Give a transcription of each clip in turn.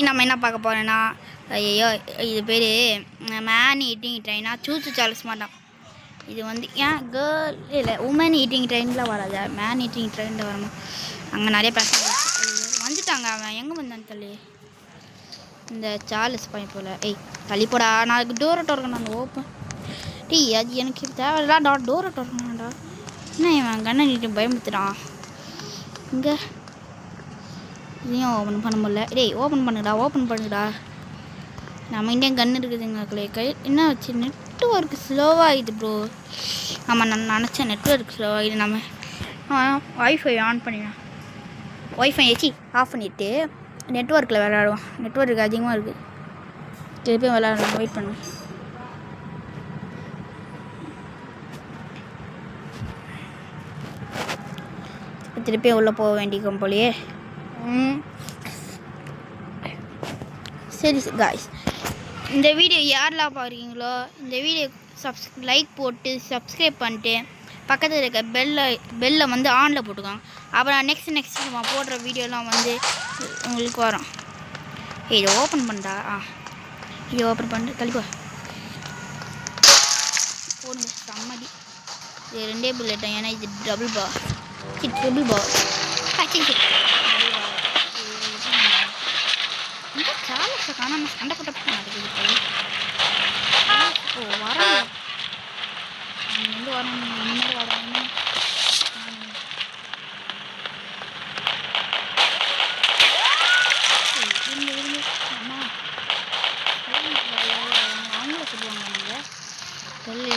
நம்ம என்ன பார்க்க போகிறோன்னா, ஐயோ இது பேர் மேன் ஈட்டிங் ட்ரெயினா சூச்சு சார்ல்ஸ் மாட்டான். இது வந்து ஏன் கேர்ள் இல்லை உமன் ஈட்டிங் ட்ரெயினில் வராது, மேன் ஈட்டிங் ட்ரெயினில் வரணும். அங்கே நிறைய பேசஞ்சர்ஸ் வந்துட்டாங்க. அவன் எங்கே வந்தான்னு தள்ளி இந்த சார்ல்ஸ் பையன் போல். தள்ளிப்போடா, நான் டோரை திறக்கணும். அந்த ஓப்பன் அது எனக்கு தேவையில்லடா. டோரை திறக்கணும்டா. என்ன இவன் கண்ணை நீட்டு பயமுத்துறான். இங்கே இதையும் ஓப்பன் பண்ண முடியல. ஓப்பன் பண்ணுடா. நம்ம இந்தியன் கன்று இருக்குதுங்க கை என்ன வச்சு நெட்ஒர்க் ஸ்லோவாகிடுது ப்ரோ. ஆமாம், நான் நினச்சேன் நெட்ஒர்க் ஸ்லோவாகிடுது. நம்ம ஒய்ஃபை ஆன் பண்ணிடலாம். ஒய்ஃபை ஆஃப் பண்ணிவிட்டு நெட்ஒர்க்கில் விளையாடுவோம். நெட்ஒர்க் அதிகமாக இருக்குது. திருப்பியும் விளையாடலாம். வெயிட் பண்ணு. திருப்பியும் உள்ளே போக வேண்டிக்கும் போலையே. சரி காய்ஸ், இந்த வீடியோ யாரெல்லாம் பார்க்குறீங்களோ இந்த வீடியோ லைக் போட்டு சப்ஸ்கிரைப் பண்ணிட்டு பக்கத்தில் இருக்க பெல்லை வந்து ஆனில் போட்டுக்கோங்க. அப்புறம் நெக்ஸ்ட் நம்ம போடுற வீடியோலாம் வந்து உங்களுக்கு வரும். இதை ஓப்பன் பண்ணுறா. இதை ஓப்பன் பண்ணிட்டு கழிப்பா போடுங்க. சம்மதி இது 2 புல்லட். ஏன்னா இது ட்ரிபிள் பார். இந்த சார்ல்ஸை காணாம சண்டை போட்ட நடக்குது. வரணும். எங்கே வரணும்? முன்னாடி வரணும். அவங்கள சொல்லுவாங்க. நீங்கள் சொல்லு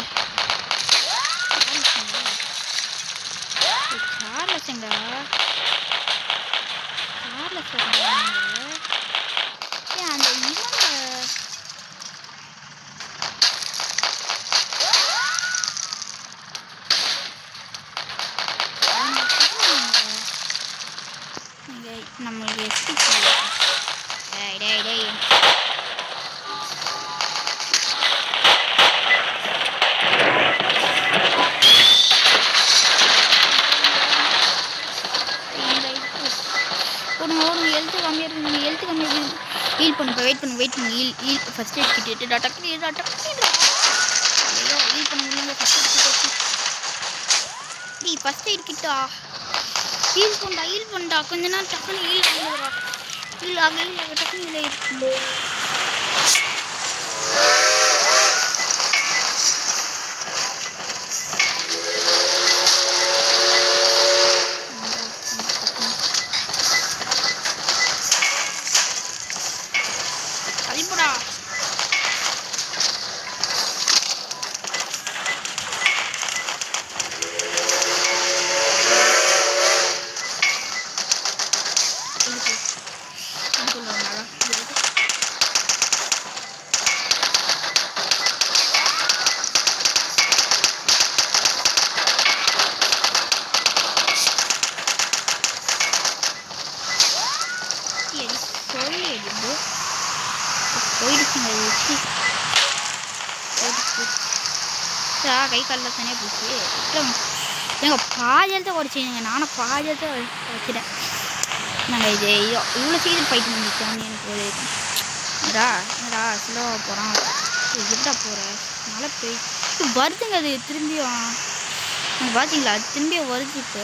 சார்லஸுங்க. அந்த நம்மளுக்கு எப்படி எழுத்து கம்மியாக இருக்குது. ஹீல் பண்ணு. வெயிட் பண்ணு. ஹீல் ஃபஸ்ட் எய்ட் கிட்டு டக்கு ஐயோ ஹீல் பண்ண முடியல. ஃபஸ்ட் எய்ட் கிட்டா ஹீல் பண்ணா கொஞ்ச நேரம் டக்குன்னு ஹீல் ஆக டக்குன்னு இல்லை. கை காலில் தானே போச்சு. எங்கள் பாஜலத்தை உடச்சிங்க. நானும் பாஜலத்தை வச்சுட்டேன். நாங்கள் இவ்வளோ சீக்கிரம் ஃபைட் முடிச்சோன்னு எனக்கு ஒரு என்னடா ஸ்லோவாக போகிறான். எப்படா போகிற மழை பெய்து வருதுங்க. அது திரும்பியும் நீங்கள் பார்த்தீங்களா? அது திரும்பியும் வருது. இப்போ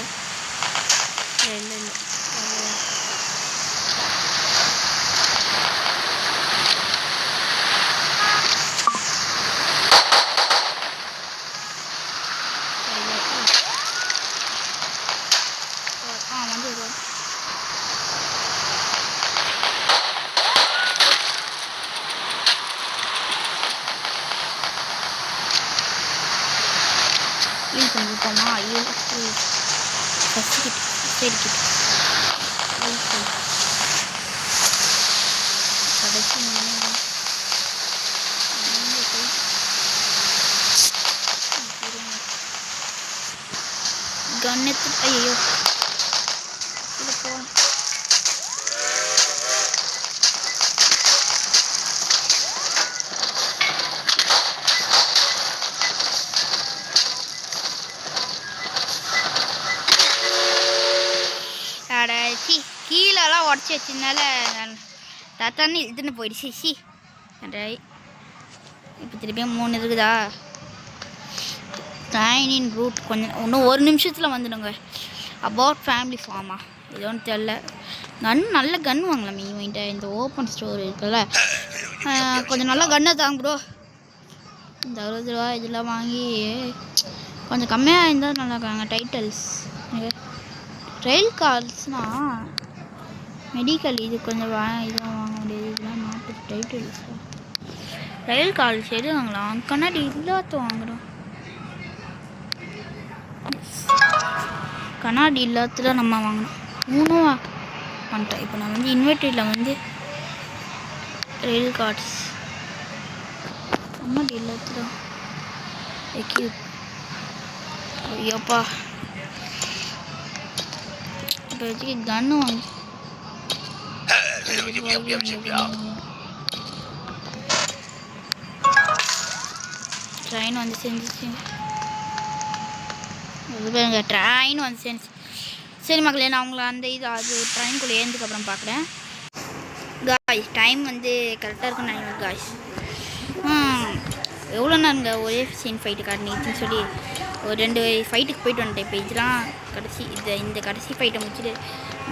இல்லை ஹீல் பண்ணிருக்கோமா? ஃபஸ்ட்டு கிட்ட சரி கிட்ட கடைசி கண்ணத்து. ஐயோ இதை போகணும். கீழெல்லாம் உடச்சி வச்சதுனால தட்டான்னு இழுத்துன்னு போயிடுச்சு. சி இப்போ திருப்பியும் 3 இருக்குதா? ட்ரைனின் ரூட் கொஞ்சம் இன்னும் 1 நிமிஷத்தில் வந்துடுங்க. அபவுட் ஃபேமிலி ஃபார்மா இது ஒன்றும் தெரில. நல்ல கன் வாங்கலாம் இவன்கிட்ட. இந்த ஓப்பன் ஸ்டோர் இருக்குல்ல, கொஞ்சம் நல்லா கன்னை தாங்க ப்ரோ. இந்த 60 ரூபா இதெல்லாம் வாங்கி கொஞ்சம் கம்மியாக இருந்தால் நல்லா இருக்காங்க. டைட்டல்ஸ் ட்ரெயில் கார்ஸ்னால் மெடிக்கல் இது கொஞ்சம் இதெல்லாம் வாங்க முடியாது. இதெல்லாம் நாட்டு டைட்டில்ஸ். ரயில் கார்ஸ் எது வாங்கலாம்? கண்ணாடி இல்லாத வாங்குகிறோம். கண்ணாடி இல்லாத நம்ம வாங்கணும். 3 பண்ணிட்டேன். இப்போ நான் வந்து இன்வெர்டரியில் வந்து ரயில் கார்ட்ஸ் கண்ணாடி இல்லாத எக்யூப். ஐயோப்பா இப்போ வச்சுக்க கன்னு வாங்க. ட்ரெயின் வந்து செஞ்சிச்சு. ட்ரெயின் வந்து செஞ்சு. சரி மக்களே, நான் உங்களை அந்த அது ட்ரெயின்குள்ளே ஏறதுக்கப்புறம் பார்க்குறேன். காய்ஸ் டைம் வந்து கரெக்டாக இருக்குன்னு நினைக்கிறேன் காய்ஸ். எவ்வளோ நேரங்க ஒரே சீன் ஃபைட்டு காட்டினீங்கன்னு சொல்லி ஒரு 2 ஃபைட்டுக்கு போயிட்டு வந்துட்டேன். இப்போ இதெல்லாம் கடைசி இந்த கடைசி ஃபைட்டை முடிச்சுட்டு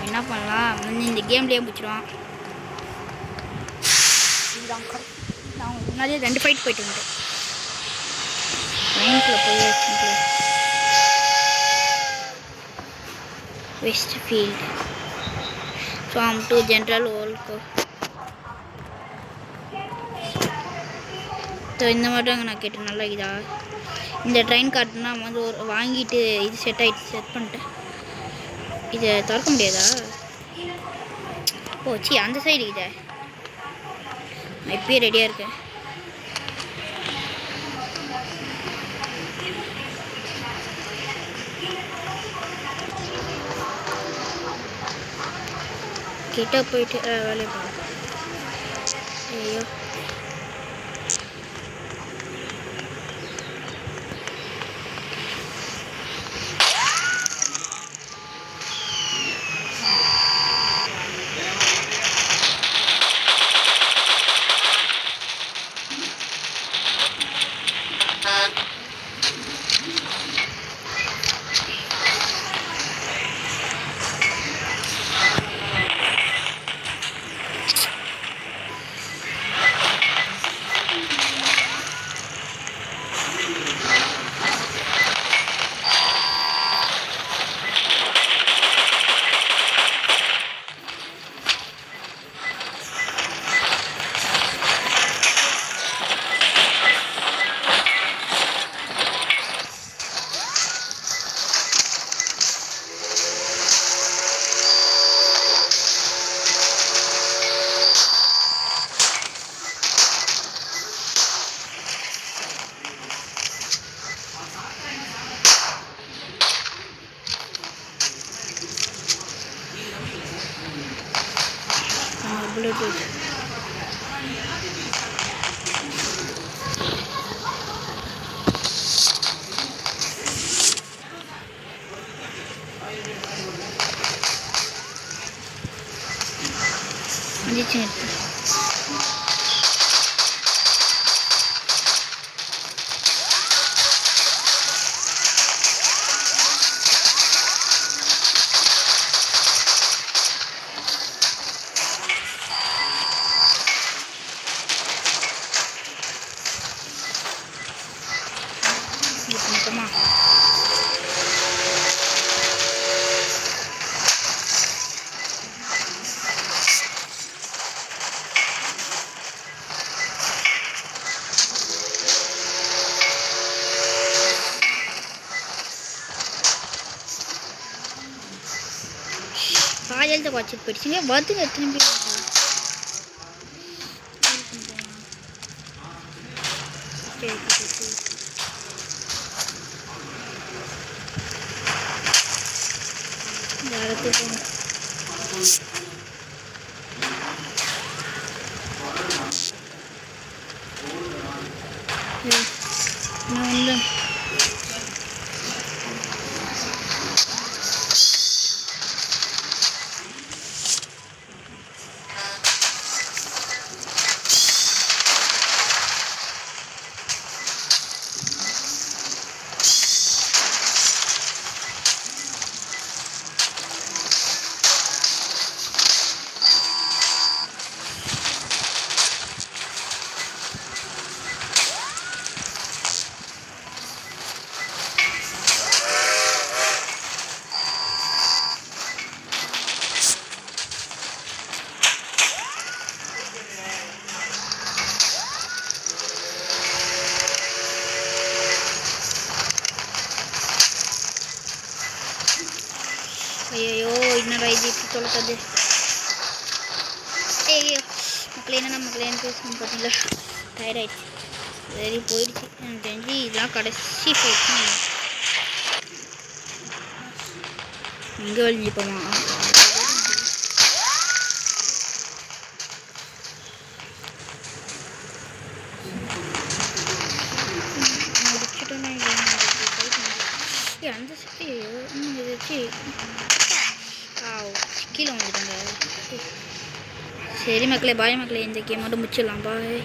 என்ன பண்ணலாம் வந்து இந்த கேம்லேயே முடிச்சிடுவான். நான் முன்னாடியே 2 ஃபைட் போயிட்டு வந்துட்டேன். ட்ரெயின்குள்ளே போய் வெஸ்ட் ஃபீல்டு ஃபார்ம் 2 ஜென்ரல் ஓல்கோ. ஸோ இந்த மாதிரி நான் கேட்டேன். நல்லா இதா இந்த ட்ரெயின் கார்டுனா வந்து ஒரு வாங்கிட்டு இது செட் பண்ணிட்டேன். இதை திறக்க முடியாதா? ஓ சி அந்த சைடு இதை நான் இப்பயே ரெடியாக இருக்கேன். கிட்ட போயிட்டு வேலையை பார்ப்போம். ஐயோ ப்ளூடூத் வந்துச்சு. காலையில் தான் வச்சுட்டு போயிடுச்சுங்க. வருதுங்க திரும்பி. என்னடா இது இப்படி தொலைக்காது. ஐயோ மக்களே, என்னென்ன மக்களேன்னு பேசணும் பார்த்தீங்களா, டயர்டாயிடுச்சு. சரி போயிடுச்சு. எனக்கு தெரிஞ்சு இதெல்லாம் கடைசி போயிடுச்சு. எங்கே வழிஞ்சிப்போமா? அந்த சக்தி ஏதாச்சும் கீழே வந்துட்டாங்க. சரி மக்களே, பாய் மக்களே, இந்த கேம் மட்டும் முடிச்சிடலாம். பாய்.